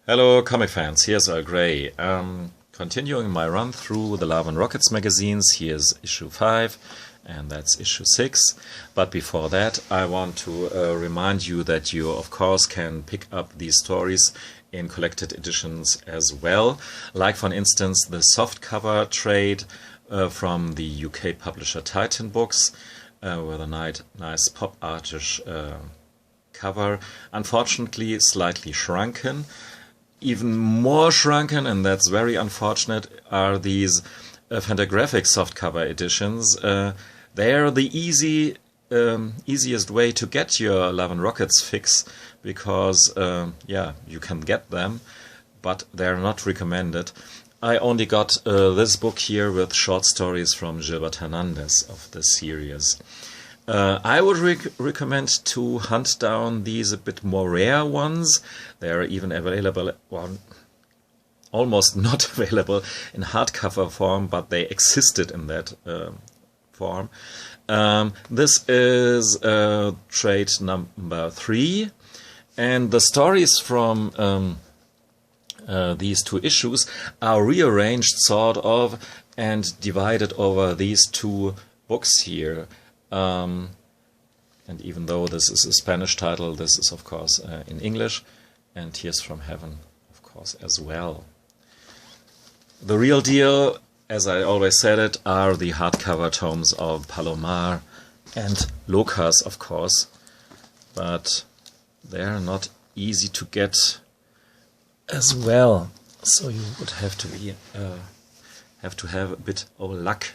Hello comic fans, here's Earl Grey. Continuing my run through the Love and Rockets magazines, here's issue 5 and that's issue 6. But before that I want to remind you that you of course can pick up these stories in collected editions as well. Like for instance the softcover trade from the UK publisher Titan Books with a nice pop artish cover. Unfortunately slightly shrunken. Even more shrunken, and that's very unfortunate, are these Fantagraphics softcover editions. They're the easiest way to get your Love and Rockets fix because, you can get them, but they're not recommended. I only got this book here with short stories from Gilbert Hernandez of the series. I would recommend to hunt down these a bit more rare ones. They are even available, well, almost not available in hardcover form, but they existed in that form. This is trade number 3, and the stories from these two issues are rearranged sort of and divided over these two books here. And even though this is a Spanish title, this is of course in English, and Tears from Heaven of course as well. The real deal, as I always said it, are the hardcover tomes of Palomar and Locas of course, but they're not easy to get as well, so you would have to have a bit of luck.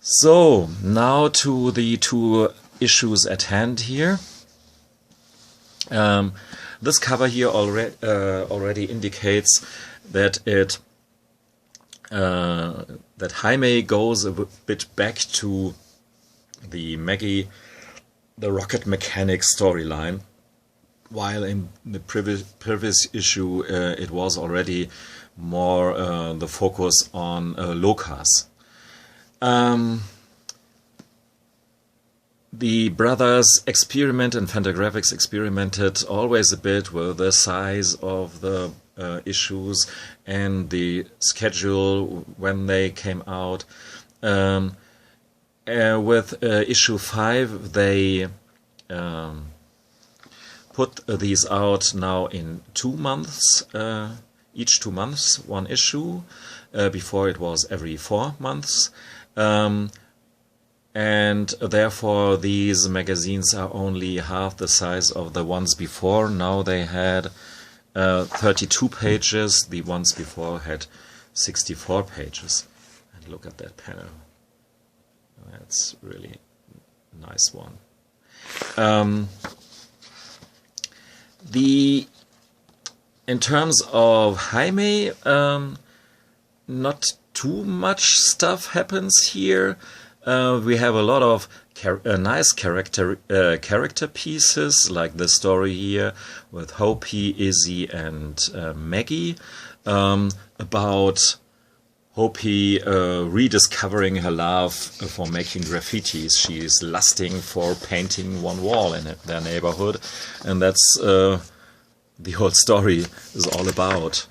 So, now to the two issues at hand here. This cover here already indicates that that Jaime goes a bit back to the Maggie, the Rocket Mechanics storyline, while in the previous issue it was already more the focus on Locas. The brothers experiment and Fantagraphics experimented always a bit with the size of the issues and the schedule when they came out. With issue 5 they put these out now in 2 months, each 2 months, one issue. Before it was every 4 months. And therefore these magazines are only half the size of the ones before. Now they had 32 pages, the ones before had 64 pages. And look at that panel. That's really a nice one. In terms of Jaime, not too much stuff happens here. We have a lot of nice character pieces, like the story here with Hopi, Izzy, and Maggie, about Hopi rediscovering her love for making graffitis. She is lusting for painting one wall in their neighborhood, and that's the whole story is all about.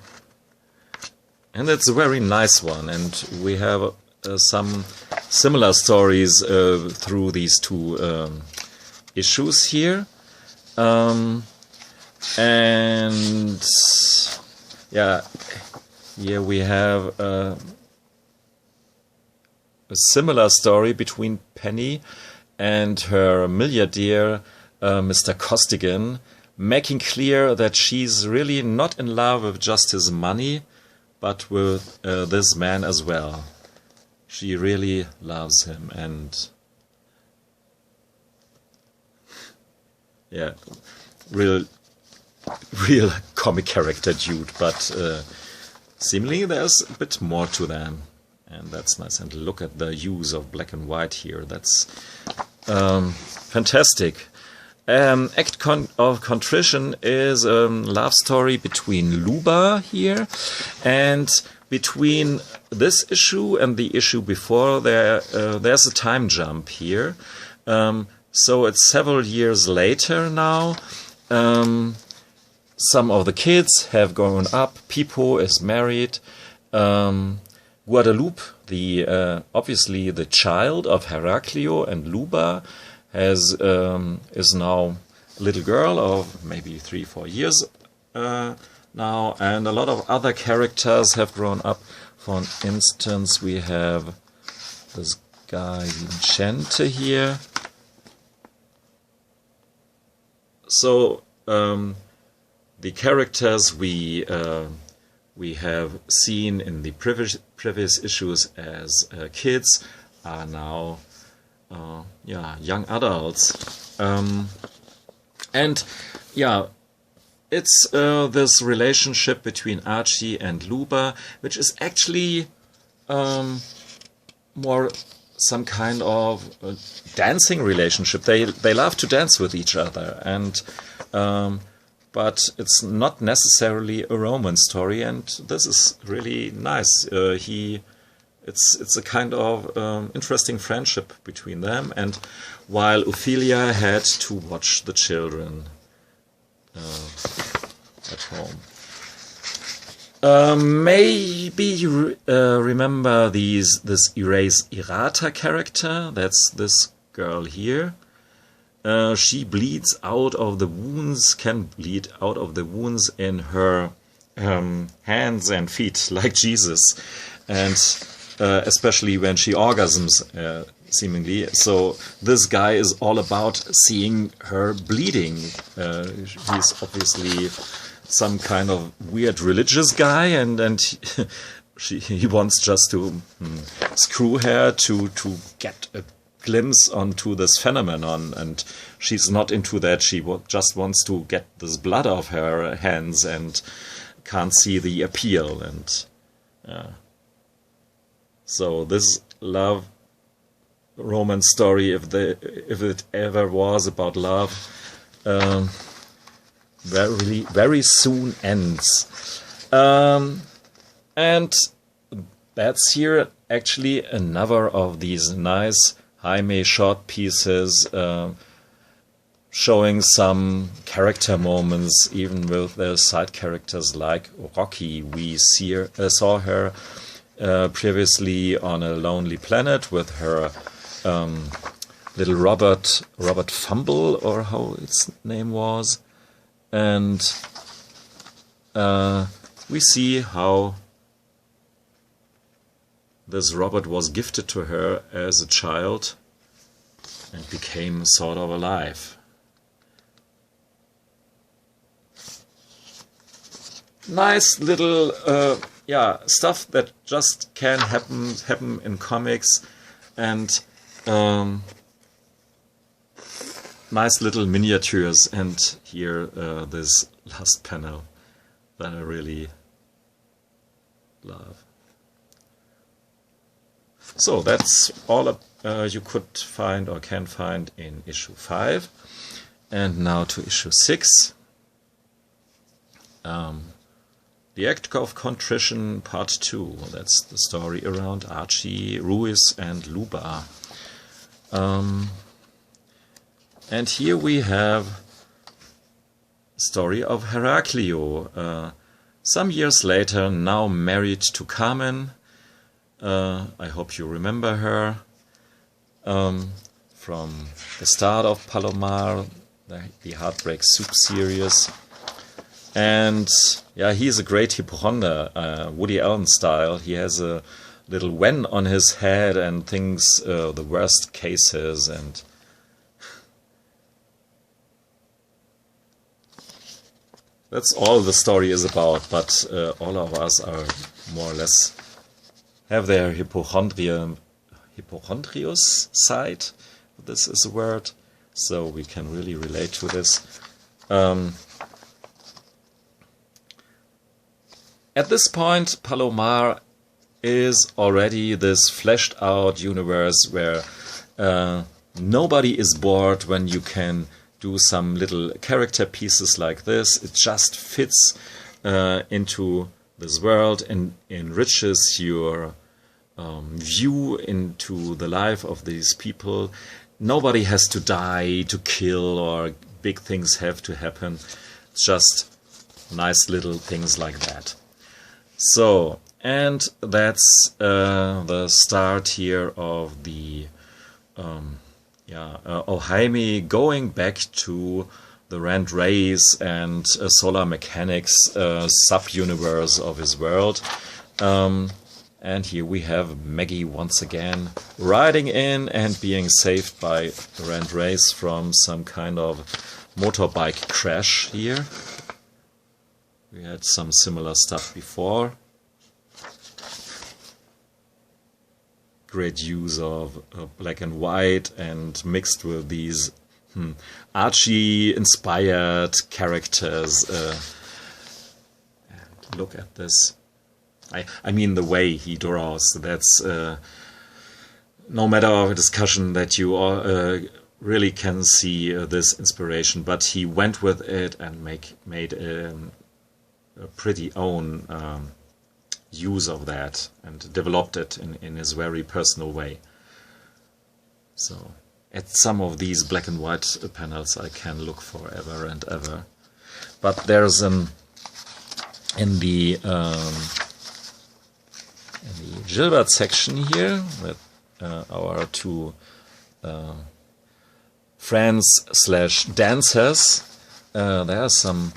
And it's a very nice one, and we have some similar stories through these two issues here. And yeah, here we have a similar story between Penny and her milliardaire, Mr. Costigan, making clear that she's really not in love with just his money, but with this man as well. She really loves him, and yeah, real comic character dude, but seemingly there's a bit more to them, and that's nice. And look at the use of black and white here, that's fantastic. Act of Contrition is a love story between Luba here, and between this issue and the issue before there's a time jump here. So it's several years later now. some of the kids have grown up. Pipo is married. Guadalupe, obviously the child of Heraclio and Luba, is now a little girl of maybe 3-4 years now, and a lot of other characters have grown up. For instance, we have this guy Vicente here. So the characters we have seen in the previous issues as kids are now young adults, and it's this relationship between Archie and Luba, which is actually more some kind of dancing relationship. They love to dance with each other, and but it's not necessarily a romance story, and this is really nice. It's a kind of interesting friendship between them, and while Ophelia had to watch the children at home. Maybe you remember this Erase Errata character. That's this girl here. She bleeds out of the wounds, can bleed out of the wounds in her hands and feet, like Jesus, and especially when she orgasms, seemingly. So this guy is all about seeing her bleeding. He's obviously some kind of weird religious guy, and he wants just to screw her to get a glimpse onto this phenomenon, and she's not into that. She just wants to get this blood off her hands and can't see the appeal. And so this love romance story, if it ever was about love, very soon ends. And that's here actually another of these nice Jaime short pieces showing some character moments, even with the side characters like Rocky. We saw her previously on A Lonely Planet with her little Robert Fumble, or how its name was. And we see how this Robert was gifted to her as a child and became sort of alive. Nice little stuff that just can happen in comics, and nice little miniatures. And here this last panel that I really love. So that's all you could find or can find in issue 5. And now to issue 6. The Act of Contrition Part 2. That's the story around Archie Ruiz and Luba. And here we have the story of Heraclio. Some years later, now married to Carmen. I hope you remember her from the start of Palomar, the Heartbreak Soup series. And yeah, he's a great hypochonder, Woody Allen style. He has a little wen on his head and thinks the worst cases, and that's all the story is about. But all of us are more or less have their hypochondrious side. This is a word, so we can really relate to this. At this point, Palomar is already this fleshed out universe where nobody is bored when you can do some little character pieces like this. It just fits into this world and enriches your view into the life of these people. Nobody has to die, to kill, or big things have to happen. It's just nice little things like that. So, and that's the start here of the Jaime going back to the Rand Race and Solar Mechanics sub-universe of his world. And here we have Maggie once again riding in and being saved by Rand Race from some kind of motorbike crash here. We had some similar stuff before. Great use of black and white and mixed with these Archie-inspired characters. And look at this. I mean the way he draws. That's no matter of a discussion that you really can see this inspiration. But he went with it and made a pretty own use of that and developed it in his very personal way. So at some of these black and white panels I can look forever and ever. But there's in the Gilbert section here with our two friends / dancers, there's some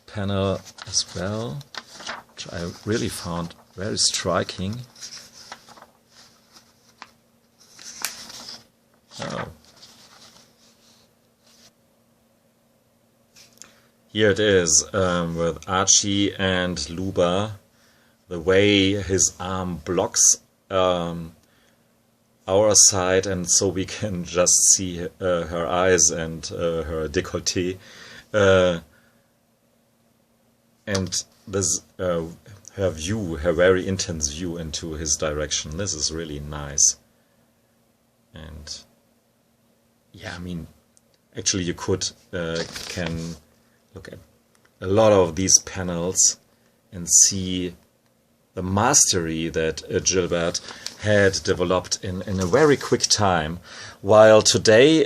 panel as well, which I really found very striking. Oh. Here it is with Archie and Luba. The way his arm blocks our side, and so we can just see her eyes and her décolleté, and this her view, her very intense view into his direction. This is really nice. And yeah, I mean, actually you can look at a lot of these panels and see the mastery that Gilbert had developed in a very quick time, while today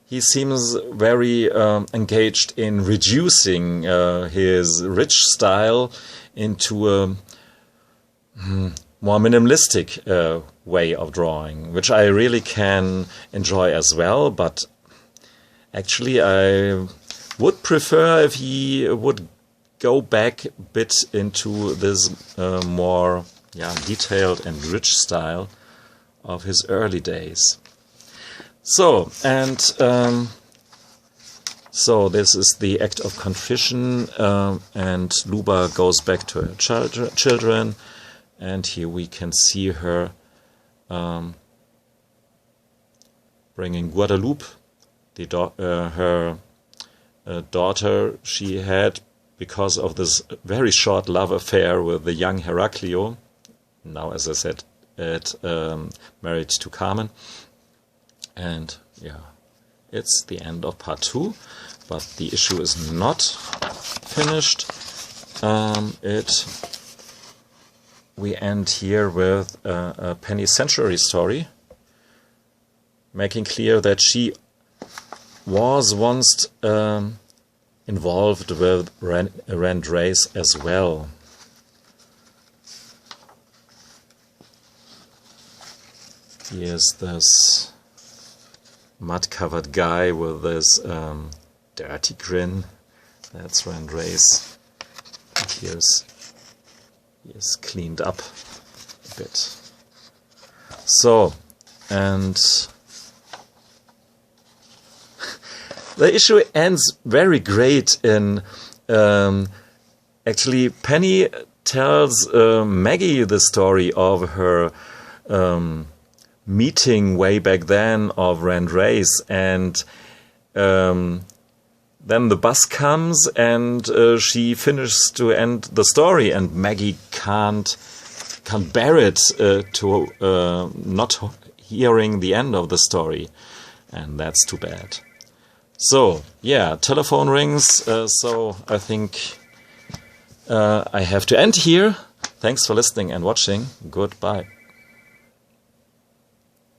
he seems very engaged in reducing his rich style into a more minimalistic way of drawing, which I really can enjoy as well, but actually I would prefer if he would go back a bit into this more detailed and rich style of his early days. So, and so this is the act of contrition, and Luba goes back to her children, and here we can see her bringing Guadalupe, her daughter she had because of this very short love affair with the young Heraclio, now as I said, married to Carmen. And yeah, it's the end of part 2, but the issue is not finished. We end here with a Penny Century story, making clear that she was once involved with Rand Race as well. Here's this mud-covered guy with this dirty grin. That's Rand Race. And he is cleaned up a bit. So, and the issue ends very great in actually Penny tells Maggie the story of her meeting way back then of Rand Race, and then the bus comes and she finishes to end the story, and Maggie can't bear it to not hearing the end of the story, and that's too bad. So yeah, telephone rings, so I think I have to end here. Thanks for listening and watching. Goodbye.